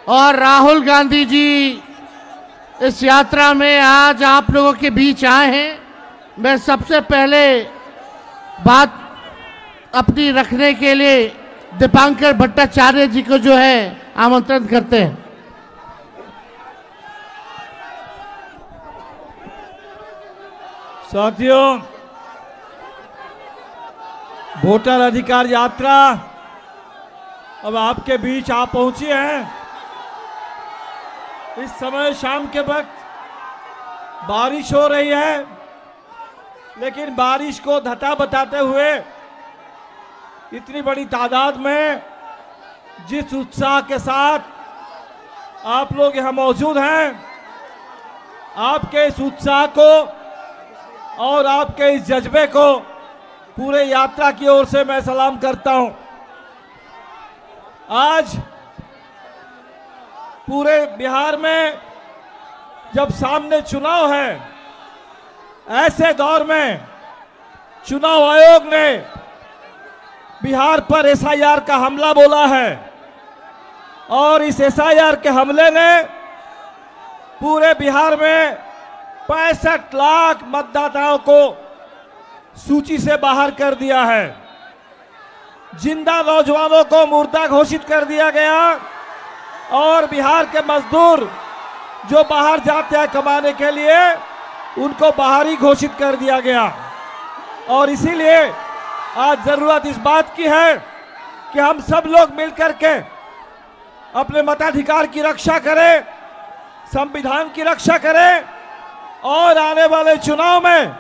और राहुल गांधी जी इस यात्रा में आज आप लोगों के बीच आए हैं। मैं सबसे पहले बात अपनी रखने के लिए दीपांकर भट्टाचार्य जी को जो है आमंत्रण करते हैं। साथियों, वोटर अधिकार यात्रा अब आपके बीच आ पहुंची है। इस समय शाम के वक्त बारिश हो रही है, लेकिन बारिश को धता बताते हुए इतनी बड़ी तादाद में जिस उत्साह के साथ आप लोग यहां मौजूद हैं, आपके इस उत्साह को और आपके इस जज्बे को पूरे यात्रा की ओर से मैं सलाम करता हूं। आज पूरे बिहार में जब सामने चुनाव है, ऐसे दौर में चुनाव आयोग ने बिहार पर एसआईआर का हमला बोला है और इस एसआईआर के हमले ने पूरे बिहार में 65 लाख मतदाताओं को सूची से बाहर कर दिया है। जिंदा नौजवानों को मुर्दा घोषित कर दिया गया और बिहार के मजदूर जो बाहर जाते हैं कमाने के लिए, उनको बाहरी घोषित कर दिया गया। और इसीलिए आज जरूरत इस बात की है कि हम सब लोग मिलकर के अपने मताधिकार की रक्षा करें, संविधान की रक्षा करें और आने वाले चुनाव में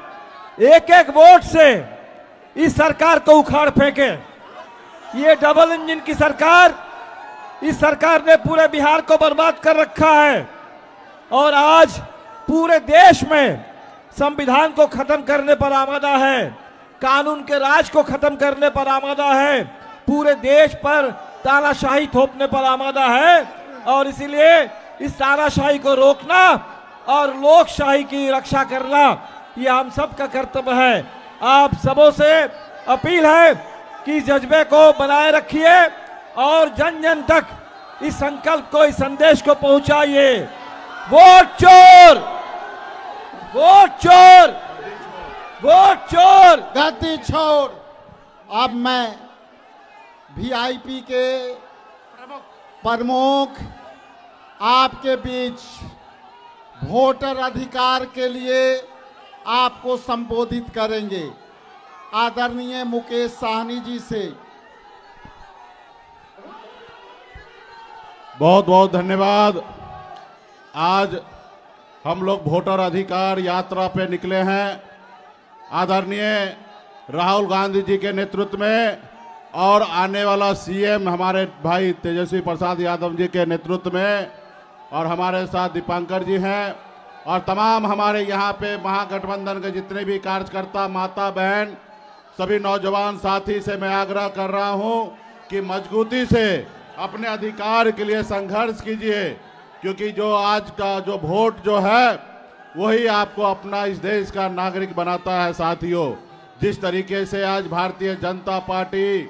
एक एक वोट से इस सरकार को उखाड़ फेंके। ये डबल इंजन की सरकार, इस सरकार ने पूरे बिहार को बर्बाद कर रखा है और आज पूरे देश में संविधान को खत्म करने पर आमादा है, कानून के राज को खत्म करने पर आमादा है, पूरे देश पर तानाशाही थोपने पर आमादा है। और इसीलिए इस तानाशाही को रोकना और लोकशाही की रक्षा करना ये हम सब का कर्तव्य है। आप सबों से अपील है कि जज्बे को बनाए रखिए और जन जन तक इस संकल्प को, इस संदेश को पहुंचाइए। वोट चोर, वोट चोर, वोट चोर, गद्दी छोड़। अब मैं वीआईपी के प्रमुख आपके बीच वोटर अधिकार के लिए आपको संबोधित करेंगे। आदरणीय मुकेश साहनी जी से बहुत बहुत धन्यवाद। आज हम लोग वोटर अधिकार यात्रा पे निकले हैं आदरणीय राहुल गांधी जी के नेतृत्व में और आने वाला सीएम हमारे भाई तेजस्वी प्रसाद यादव जी के नेतृत्व में, और हमारे साथ दीपांकर जी हैं और तमाम हमारे यहाँ पे महागठबंधन के जितने भी कार्यकर्ता, माता बहन, सभी नौजवान साथी से मैं आग्रह कर रहा हूँ कि मजबूती से अपने अधिकार के लिए संघर्ष कीजिए, क्योंकि जो आज का जो वोट जो है वही आपको अपना इस देश का नागरिक बनाता है। साथियों, जिस तरीके से आज भारतीय जनता पार्टी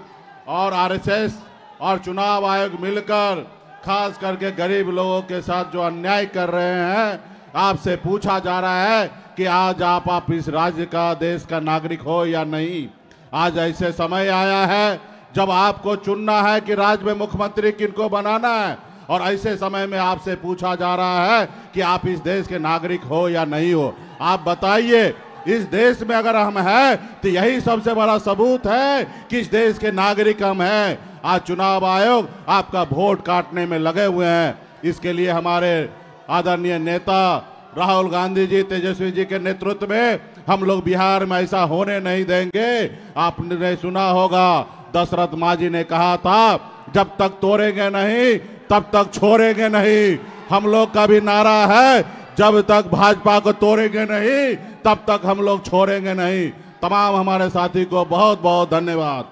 और आरएसएस और चुनाव आयोग मिलकर खास करके गरीब लोगों के साथ जो अन्याय कर रहे हैं, आपसे पूछा जा रहा है कि आज आप इस राज्य का, देश का नागरिक हो या नहीं। आज ऐसे समय आया है जब आपको चुनना है कि राज्य में मुख्यमंत्री किनको बनाना है, और ऐसे समय में आपसे पूछा जा रहा है कि आप इस देश के नागरिक हो या नहीं हो। आप बताइए, इस देश में अगर हम हैं तो यही सबसे बड़ा सबूत है कि इस देश के नागरिक हम हैं। आज चुनाव आयोग आपका वोट काटने में लगे हुए हैं। इसके लिए हमारे आदरणीय नेता राहुल गांधी जी, तेजस्वी जी के नेतृत्व में हम लोग बिहार में ऐसा होने नहीं देंगे। आपने सुना होगा, दशरथ मांझी ने कहा था, जब तक तोड़ेंगे नहीं तब तक छोड़ेंगे नहीं। हम लोग का भी नारा है, जब तक भाजपा को तोड़ेंगे नहीं तब तक हम लोग छोड़ेंगे नहीं। तमाम हमारे साथी को बहुत बहुत धन्यवाद।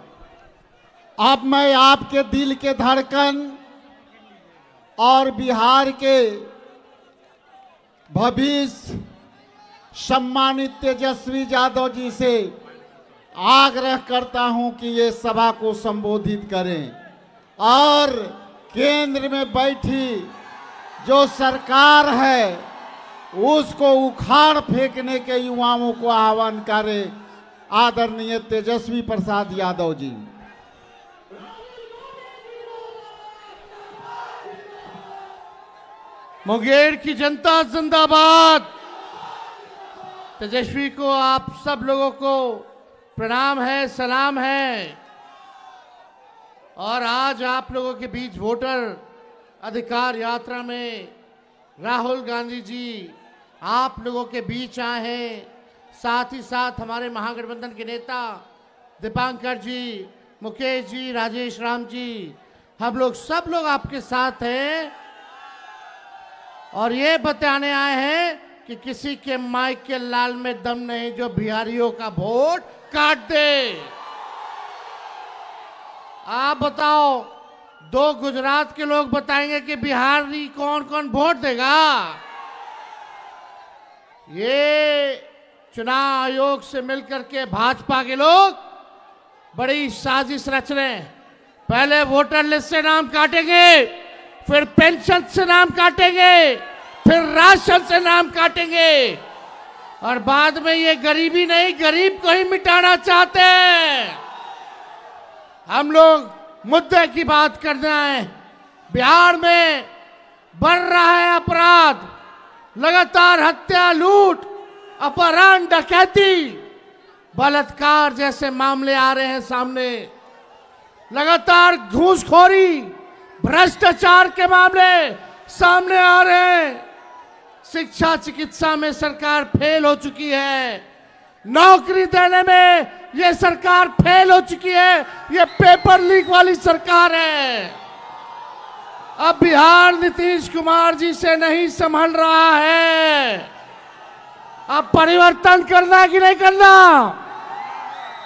अब मैं आपके दिल के धड़कन और बिहार के भविष्य सम्मानित तेजस्वी यादव जी से आग्रह करता हूं कि ये सभा को संबोधित करें और केंद्र में बैठी जो सरकार है उसको उखाड़ फेंकने के युवाओं को आह्वान करे आदरणीय तेजस्वी प्रसाद यादव जी। मुंगेर की जनता जिंदाबाद। तेजस्वी को आप सब लोगों को प्रणाम है, सलाम है। और आज आप लोगों के बीच वोटर अधिकार यात्रा में राहुल गांधी जी आप लोगों के बीच आए हैं। साथ ही साथ हमारे महागठबंधन के नेता दीपांकर जी, मुकेश जी, राजेश राम जी, हम लोग सब लोग आपके साथ हैं और ये बताने आए हैं कि किसी के माइक के लाल में दम नहीं जो बिहारियों का वोट काट दे। आप बताओ, दो गुजरात के लोग बताएंगे कि बिहारी कौन कौन वोट देगा। ये चुनाव आयोग से मिलकर के भाजपा के लोग बड़ी साजिश रच रहे हैं। पहले वोटर लिस्ट से नाम काटेंगे, फिर पेंशन से नाम काटेंगे, फिर राशन से नाम काटेंगे और बाद में ये गरीबी नहीं, गरीब को ही मिटाना चाहते हैं। हम लोग मुद्दे की बात करना है। बिहार में बढ़ रहा है अपराध, लगातार हत्या, लूट, अपहरण, डकैती, बलात्कार जैसे मामले आ रहे हैं सामने। लगातार घूसखोरी, भ्रष्टाचार के मामले सामने आ रहे हैं। शिक्षा चिकित्सा में सरकार फेल हो चुकी है। नौकरी देने में ये सरकार फेल हो चुकी है। ये पेपर लीक वाली सरकार है। अब बिहार नीतीश कुमार जी से नहीं संभल रहा है। अब परिवर्तन करना है कि नहीं करना?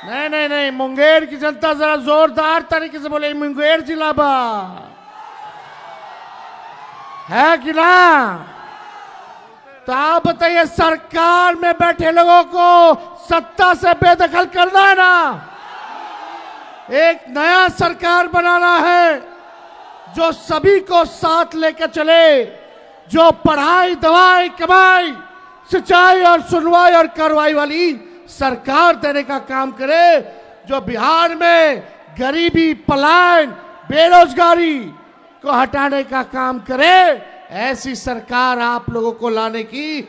नहीं नहीं नहीं, मुंगेर की जनता जरा जोरदार तरीके से बोले, मुंगेर जिला बा है कि ना? तो आप बताइए, सरकार में बैठे लोगों को सत्ता से बेदखल करना है ना? एक नया सरकार बनाना है जो सभी को साथ लेकर चले, जो पढ़ाई, दवाई, कमाई, सिंचाई और सुनवाई और कार्रवाई वाली सरकार देने का काम करे, जो बिहार में गरीबी, पलायन, बेरोजगारी को हटाने का काम करे। ऐसी सरकार आप लोगों को लाने की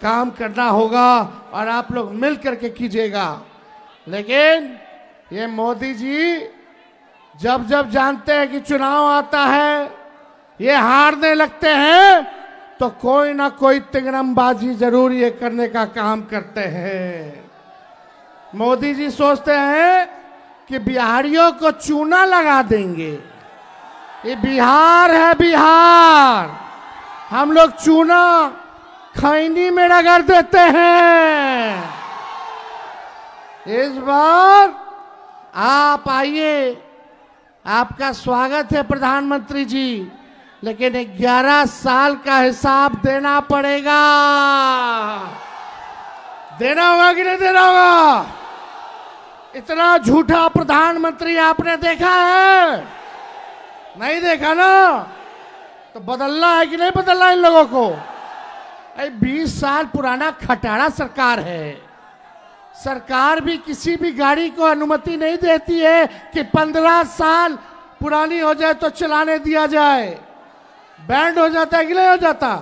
काम करना होगा और आप लोग मिल करके कीजिएगा। लेकिन ये मोदी जी जब जब जानते हैं कि चुनाव आता है, ये हारने लगते हैं, तो कोई ना कोई तिंगरमबाजी जरूर ये करने का काम करते हैं। मोदी जी सोचते हैं कि बिहारियों को चूना लगा देंगे। ये बिहार है, बिहार। हम लोग चूना खैनी में रगड़ देते हैं। इस बार आप आइए, आपका स्वागत है प्रधानमंत्री जी, लेकिन 11 साल का हिसाब देना पड़ेगा। देना होगा कि नहीं देना होगा? इतना झूठा प्रधानमंत्री आपने देखा है? नहीं देखा ना? तो बदलना है कि नहीं बदलना इन लोगों को? 20 साल पुराना खटारा सरकार है। सरकार भी किसी भी गाड़ी को अनुमति नहीं देती है कि 15 साल पुरानी हो जाए तो चलाने दिया जाए। बैंड हो जाता है कि नहीं हो जाता?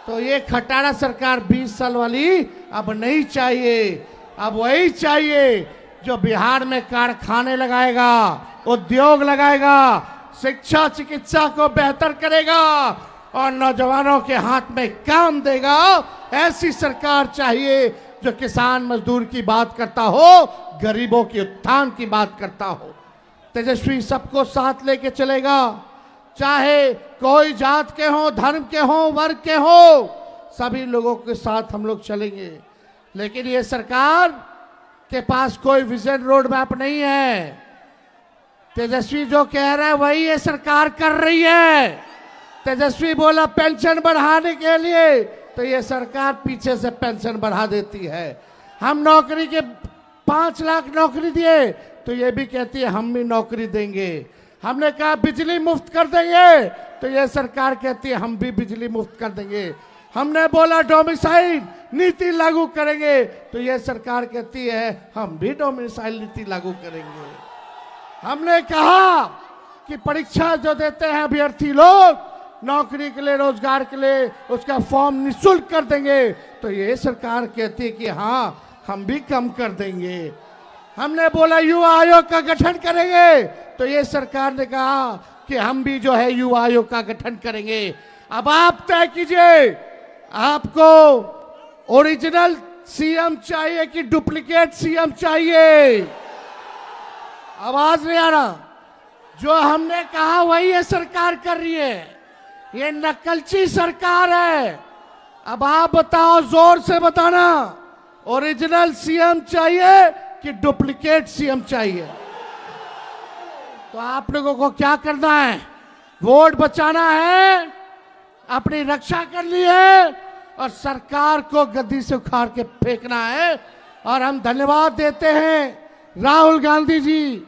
तो ये खटारा सरकार 20 साल वाली अब नहीं चाहिए। अब वही चाहिए जो बिहार में कारखाने लगाएगा, उद्योग लगाएगा, शिक्षा चिकित्सा को बेहतर करेगा और नौजवानों के हाथ में काम देगा। ऐसी सरकार चाहिए जो किसान मजदूर की बात करता हो, गरीबों के उत्थान की बात करता हो। तेजस्वी सबको साथ लेके चलेगा, चाहे कोई जात के हो, धर्म के हो, वर्ग के हो, सभी लोगों के साथ हम लोग चलेंगे। लेकिन ये सरकार के पास कोई विजन रोड मैप नहीं है। तेजस्वी जो कह रहा है वही ये सरकार कर रही है। तेजस्वी बोला पेंशन बढ़ाने के लिए, तो ये सरकार पीछे से पेंशन बढ़ा देती है। हम नौकरी के 5 लाख नौकरी दिए, तो ये भी कहती है हम भी नौकरी देंगे। हमने कहा बिजली मुफ्त कर देंगे, तो ये सरकार कहती है हम भी बिजली मुफ्त कर देंगे। हमने बोला डोमिसाइल नीति लागू करेंगे, तो ये सरकार कहती है हम भी डोमिसाइल नीति लागू करेंगे। हमने कहा कि परीक्षा जो देते हैं अभ्यर्थी लोग नौकरी के लिए, रोजगार के लिए, उसका फॉर्म निःशुल्क कर देंगे, तो ये सरकार कहती है कि हाँ हम भी कम कर देंगे। हमने बोला युवा आयोग का गठन करेंगे, तो ये सरकार ने कहा कि हम भी जो है युवा आयोग का गठन करेंगे। अब आप तय कीजिए, आपको ओरिजिनल सीएम चाहिए कि डुप्लीकेट सीएम चाहिए? आवाज नहीं आ रहा। जो हमने कहा वही ये सरकार कर रही है, ये नकलची सरकार है। अब आप बताओ, जोर से बताना, ओरिजिनल सीएम चाहिए कि डुप्लीकेट सीएम चाहिए? तो आप लोगों को क्या करना है? वोट बचाना है, अपनी रक्षा करनी है और सरकार को गद्दी से उखाड़ के फेंकना है। और हम धन्यवाद देते हैं राहुल गांधी जी,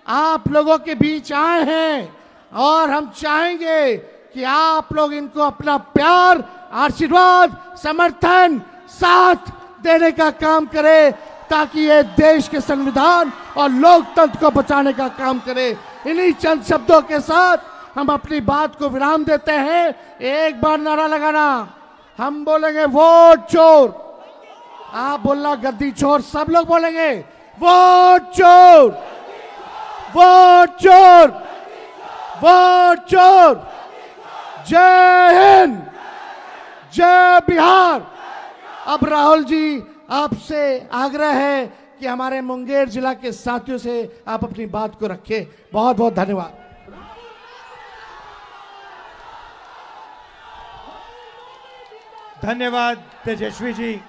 आप लोगों के बीच आए हैं और हम चाहेंगे कि आप लोग इनको अपना प्यार, आशीर्वाद, समर्थन, साथ देने का काम करें, ताकि ये देश के संविधान और लोकतंत्र को बचाने का काम करे। इन्हीं चंद शब्दों के साथ हम अपनी बात को विराम देते हैं। एक बार नारा लगाना, हम बोलेंगे वोट चोर, आप बोलना गद्दी चोर, सब लोग बोलेंगे वोट चोर, वोट चोर, वोट चोर। जय हिंद, जय बिहार। अब राहुल जी, आपसे आग्रह है कि हमारे मुंगेर जिला के साथियों से आप अपनी बात को रखें। बहुत बहुत धन्यवाद। धन्यवाद तेजस्वी जी।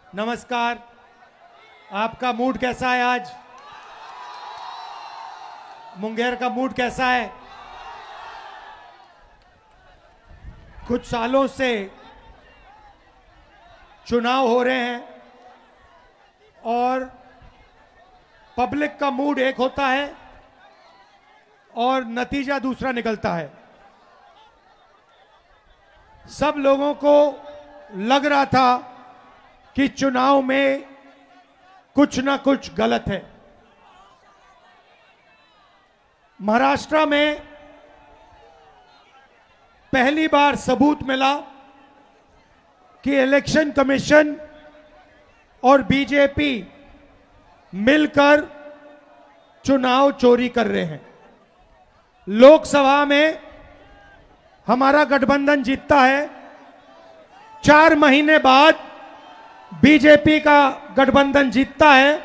नमस्कार, आपका मूड कैसा है आज? मुंगेर का मूड कैसा है? कुछ सालों से चुनाव हो रहे हैं और पब्लिक का मूड एक होता है और नतीजा दूसरा निकलता है। सब लोगों को लग रहा था कि चुनाव में कुछ ना कुछ गलत है। महाराष्ट्र में पहली बार सबूत मिला कि इलेक्शन कमीशन और बीजेपी मिलकर चुनाव चोरी कर रहे हैं। लोकसभा में हमारा गठबंधन जीतता है, 4 महीने बाद बीजेपी का गठबंधन जीतता है।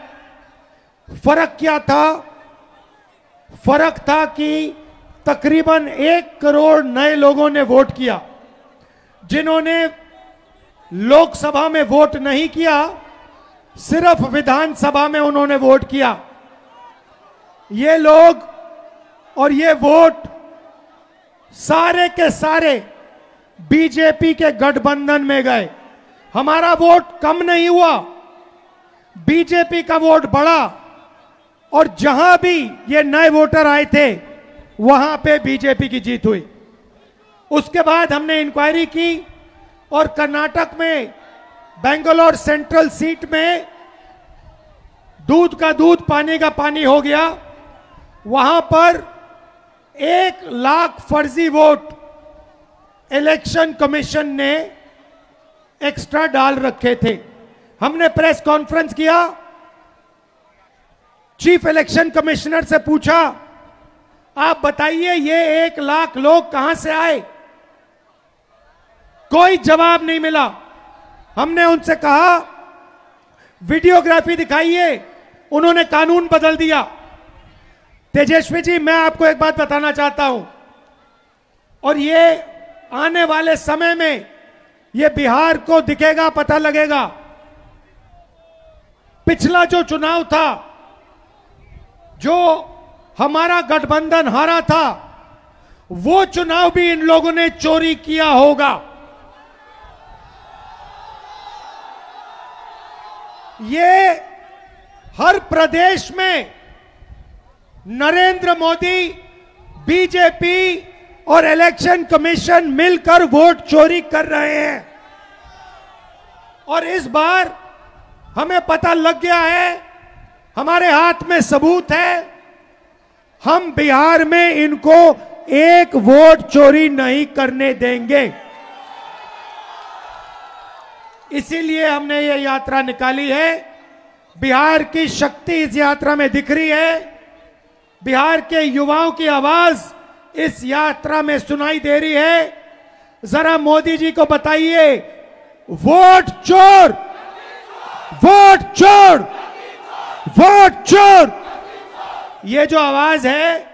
फर्क क्या था? फर्क था कि तकरीबन 1 करोड़ नए लोगों ने वोट किया। जिन्होंने लोकसभा में वोट नहीं किया, सिर्फ विधानसभा में उन्होंने वोट किया। ये लोग और ये वोट सारे के सारे बीजेपी के गठबंधन में गए। हमारा वोट कम नहीं हुआ, बीजेपी का वोट बढ़ा। और जहां भी ये नए वोटर आए थे वहां पे बीजेपी की जीत हुई। उसके बाद हमने इंक्वायरी की और कर्नाटक में बेंगलोर सेंट्रल सीट में दूध का दूध पानी का पानी हो गया। वहां पर 1 लाख फर्जी वोट इलेक्शन कमीशन ने एक्स्ट्रा डाल रखे थे। हमने प्रेस कॉन्फ्रेंस किया, चीफ इलेक्शन कमिश्नर से पूछा, आप बताइए ये 1 लाख लोग कहां से आए? कोई जवाब नहीं मिला। हमने उनसे कहा वीडियोग्राफी दिखाइए, उन्होंने कानून बदल दिया। तेजस्वी जी, मैं आपको एक बात बताना चाहता हूं, और ये आने वाले समय में ये बिहार को दिखेगा, पता लगेगा। पिछला जो चुनाव था, जो हमारा गठबंधन हारा था, वो चुनाव भी इन लोगों ने चोरी किया होगा। ये हर प्रदेश में नरेंद्र मोदी, बीजेपी और इलेक्शन कमीशन मिलकर वोट चोरी कर रहे हैं। और इस बार हमें पता लग गया है, हमारे हाथ में सबूत है, हम बिहार में इनको एक वोट चोरी नहीं करने देंगे। इसीलिए हमने ये यात्रा निकाली है। बिहार की शक्ति इस यात्रा में दिख रही है। बिहार के युवाओं की आवाज इस यात्रा में सुनाई दे रही है। जरा मोदी जी को बताइए, वोट चोर, वोट चोर, वोट चोर। ये जो आवाज है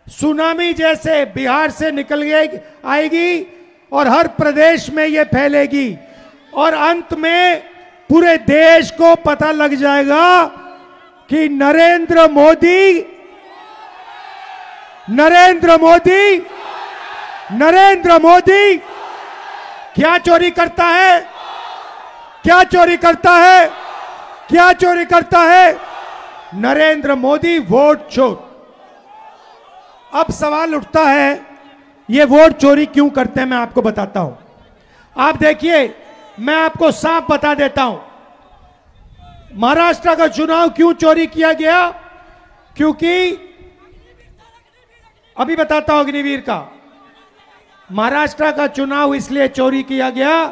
सुनामी जैसे बिहार से निकल आएगी और हर प्रदेश में ये फैलेगी और अंत में पूरे देश को पता लग जाएगा कि नरेंद्र मोदी क्या चोरी करता है, क्या चोरी करता है, क्या चोरी करता है? नरेंद्र मोदी वोट चोर। अब सवाल उठता है, ये वोट चोरी क्यों करते हैं? मैं आपको बताता हूं। आप देखिए, मैं आपको साफ बता देता हूं, महाराष्ट्र का चुनाव क्यों चोरी किया गया? क्योंकि अभी बताता हूं अग्निवीर का। महाराष्ट्र का चुनाव इसलिए चोरी किया गया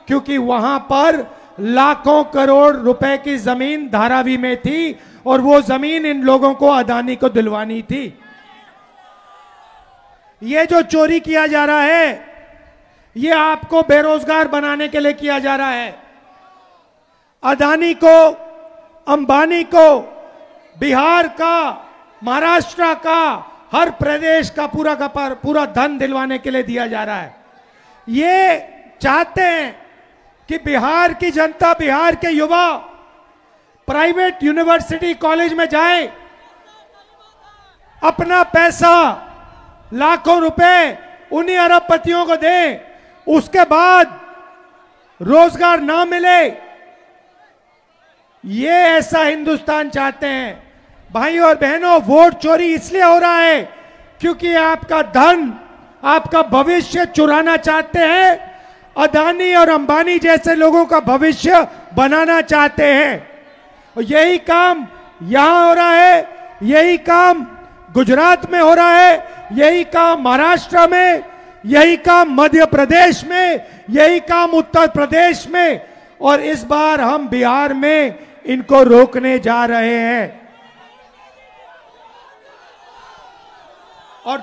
क्योंकि वहां पर लाखों करोड़ रुपए की जमीन धारावी में थी और वो जमीन इन लोगों को अदानी को दिलवानी थी। ये जो चोरी किया जा रहा है, ये आपको बेरोजगार बनाने के लिए किया जा रहा है। अदानी को, अंबानी को बिहार का, महाराष्ट्र का, हर प्रदेश का पूरा धन दिलवाने के लिए दिया जा रहा है। ये चाहते हैं कि बिहार की जनता, बिहार के युवा प्राइवेट यूनिवर्सिटी कॉलेज में जाए, अपना पैसा लाखों रुपए उन्हीं अरबपतियों को दें, उसके बाद रोजगार ना मिले। ये ऐसा हिंदुस्तान चाहते हैं। भाइयों और बहनों, वोट चोरी इसलिए हो रहा है क्योंकि आपका धन, आपका भविष्य चुराना चाहते हैं। अदानी और अंबानी जैसे लोगों का भविष्य बनाना चाहते हैं। और यही काम यहां हो रहा है, यही काम गुजरात में हो रहा है, यही काम महाराष्ट्र में, यही काम मध्य प्रदेश में, यही काम उत्तर प्रदेश में, और इस बार हम बिहार में इनको रोकने जा रहे हैं। और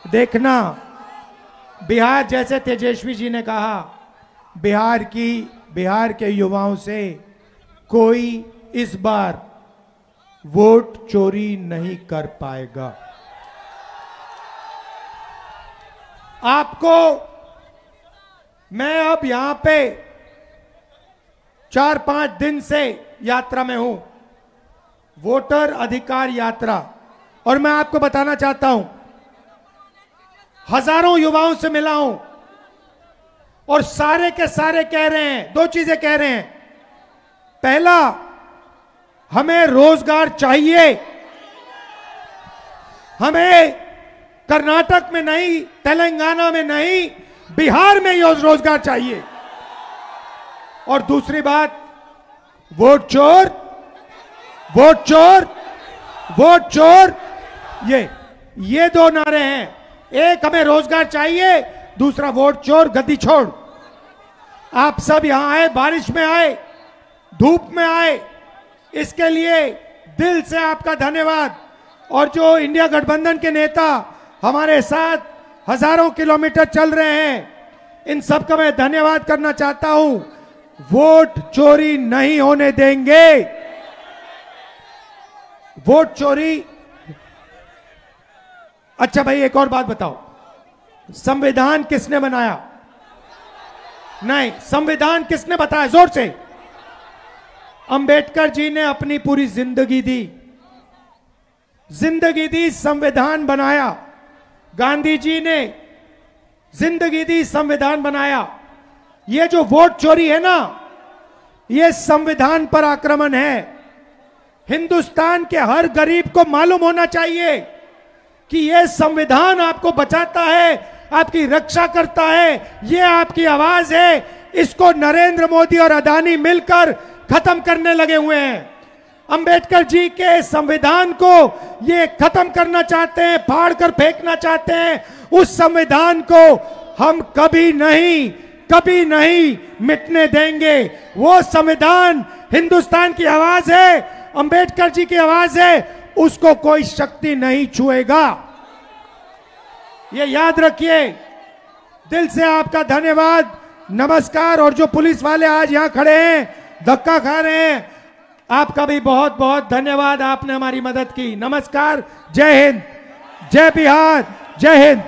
देखना बिहार, जैसे तेजस्वी जी ने कहा, बिहार के युवाओं से कोई इस बार वोट चोरी नहीं कर पाएगा। आपको मैं अब यहां पे 4-5 दिन से यात्रा में हूं, वोटर अधिकार यात्रा, और मैं आपको बताना चाहता हूं, हजारों युवाओं से मिला हूं और सारे के सारे कह रहे हैं, 2 चीजें कह रहे हैं। पहला, हमें रोजगार चाहिए, हमें कर्नाटक में नहीं, तेलंगाना में नहीं, बिहार में रोजगार चाहिए। और दूसरी बात, वोट चोर, वोट चोर, वोट चोर, ये 2 नारे हैं। एक, हमें रोजगार चाहिए, दूसरा वोट चोर, गद्दी छोड़। आप सब यहां आए, बारिश में आए, धूप में आए, इसके लिए दिल से आपका धन्यवाद। और जो इंडिया गठबंधन के नेता हमारे साथ हजारों किलोमीटर चल रहे हैं, इन सब का मैं धन्यवाद करना चाहता हूं। वोट चोरी नहीं होने देंगे। वोट चोरी। अच्छा भाई, एक और बात बताओ, संविधान किसने बनाया? नहीं, संविधान किसने बताया? जोर से। अंबेडकर जी ने अपनी पूरी जिंदगी दी, संविधान बनाया। गांधी जी ने जिंदगी दी, संविधान बनाया। ये जो वोट चोरी है ना, ये संविधान पर आक्रमण है, हिंदुस्तान के हर गरीब को मालूम होना चाहिए कि यह संविधान आपको बचाता है, आपकी रक्षा करता है, यह आपकी आवाज है। इसको नरेंद्र मोदी और अदानी मिलकर खत्म करने लगे हुए हैं। अंबेडकर जी के संविधान को ये खत्म करना चाहते हैं, फाड़ कर फेंकना चाहते हैं। उस संविधान को हम कभी नहीं मिटने देंगे। वो संविधान हिंदुस्तान की आवाज है, अंबेडकर जी की आवाज है, उसको कोई शक्ति नहीं छुएगा। ये याद रखिए। दिल से आपका धन्यवाद, नमस्कार। और जो पुलिस वाले आज यहां खड़े हैं, धक्का खा रहे हैं, आपका भी बहुत बहुत धन्यवाद, आपने हमारी मदद की। नमस्कार, जय हिंद, जय बिहार, जय हिंद।